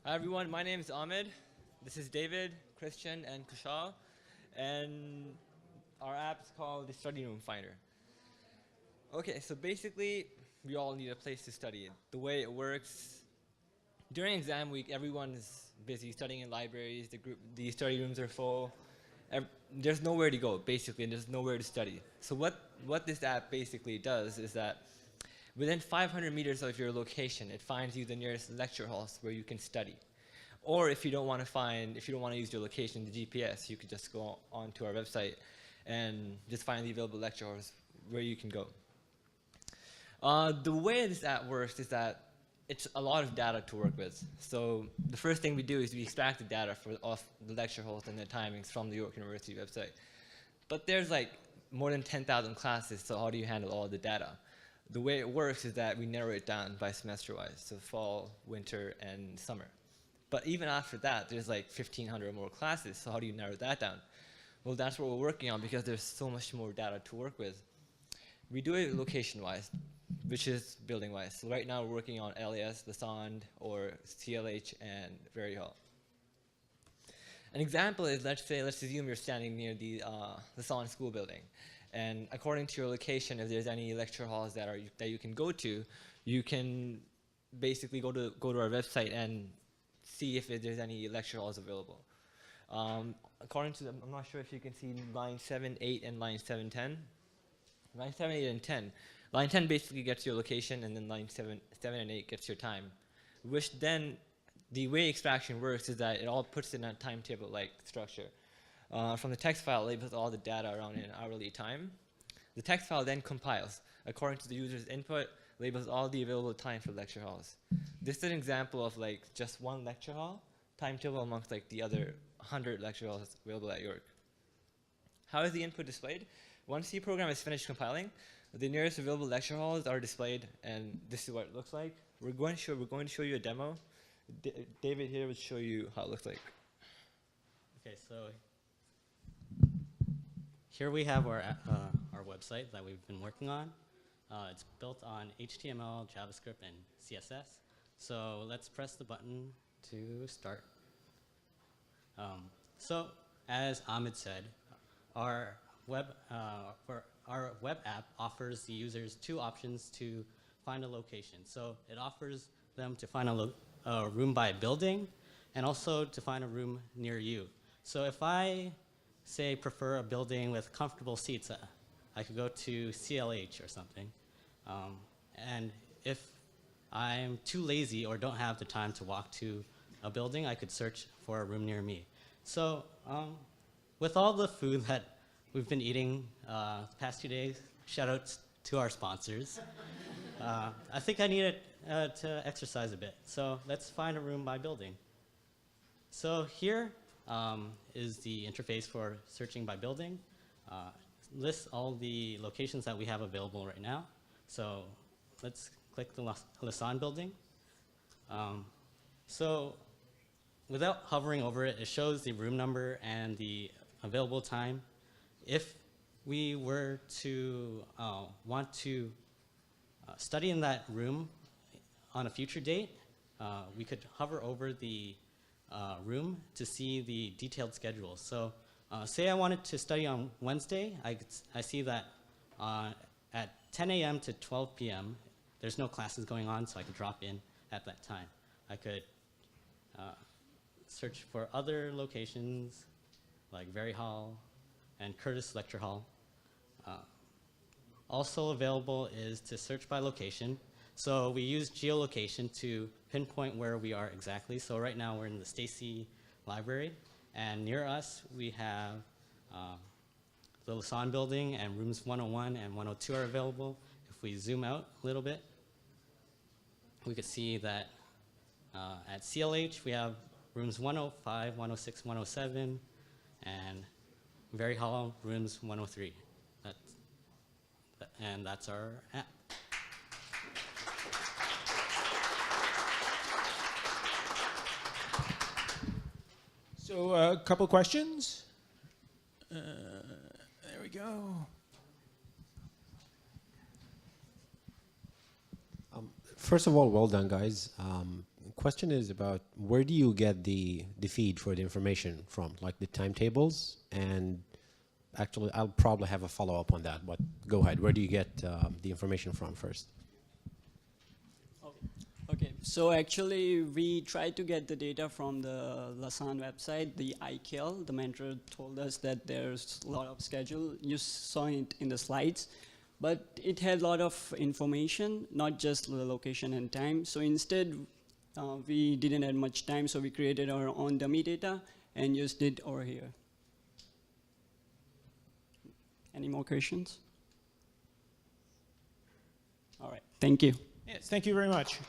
Hi everyone, my name is Ahmed. This is David, Christian, and Kushal. And our app is called the Study Room Finder. Okay, so basically, we all need a place to study. The way it works, during exam week, everyone is busy studying in libraries, the study rooms are full. There's nowhere to go, basically, and there's nowhere to study. So what this app basically does is that within 500 meters of your location, it finds you the nearest lecture halls where you can study. Or if you don't want to use your location, the GPS, you could just go onto our website and just find the available lecture halls where you can go. The way this app works is that it's a lot of data to work with. So the first thing we do is we extract the data of the lecture halls and the timings from the York University website. But there's like more than 10,000 classes, so how do you handle all the data? The way it works is that we narrow it down by semester-wise, so fall, winter, and summer. But even after that, there's like 1,500 or more classes, so how do you narrow that down? Well, that's what we're working on because there's so much more data to work with. We do it location-wise, which is building-wise. So right now we're working on LAS, Lassonde, or CLH, and Very Hall. An example is, let's assume you're standing near the Lassonde school building. And according to your location, if there's any lecture halls that you can go to, you can basically go to our website and see if there's any lecture halls available. According to them, I'm not sure if you can see line 7, 8, and line 7, 10. Line 7, 8, and 10. Line 10 basically gets your location, and then line 7, and 8 gets your time. Which then, the way extraction works is that it all puts in a timetable-like structure. From the text file, it labels all the data around an hourly time. The text file then compiles, according to the user's input, labels all the available time for lecture halls. This is an example of like just one lecture hall timetable amongst like the other 100 lecture halls available at York. How is the input displayed? Once the program is finished compiling, the nearest available lecture halls are displayed, and this is what it looks like. We're going to show you a demo. David here will show you how it looks like. Okay, so here we have our website that we've been working on. It's built on HTML, JavaScript, and CSS. So let's press the button to start. So as Ahmed said, our web app offers the users two options to find a location. So it offers them to find a room by a building and also to find a room near you. So if I say prefer a building with comfortable seats, I could go to CLH or something. And if I'm too lazy or don't have the time to walk to a building, I could search for a room near me. So with all the food that we've been eating the past 2 days, shout out to our sponsors, I think I need to exercise a bit. So let's find a room by building. So here is the interface for searching by building. Lists all the locations that we have available right now. So let's click the Lassonde building. So without hovering over it, it shows the room number and the available time. If we were to want to study in that room on a future date, we could hover over the room to see the detailed schedule. So say I wanted to study on Wednesday, I see that at 10 a.m. to 12 p.m., there's no classes going on, so I could drop in at that time. I could search for other locations like Very Hall and Curtis Lecture Hall. Also available is to search by location. So we use geolocation to pinpoint where we are exactly. So right now we're in the Steacie Library, and near us we have the Lassonde building, and rooms 101 and 102 are available. If we zoom out a little bit, we could see that at CLH we have rooms 105, 106, 107, and Very Hall rooms 103. And that's our app. So a couple questions. There we go. First of all, well done, guys. question is about where do you get the feed for the information from, like the timetables? And actually, I'll probably have a follow-up on that, but go ahead. Where do you get the information from first? Okay, so actually we tried to get the data from the Lasan website, the iKill. The mentor told us that there's a lot of schedule. You saw it in the slides, but it had a lot of information, not just the location and time. So instead, we didn't have much time, so we created our own dummy data and used it over here. Any more questions? All right, thank you. Yes, thank you very much.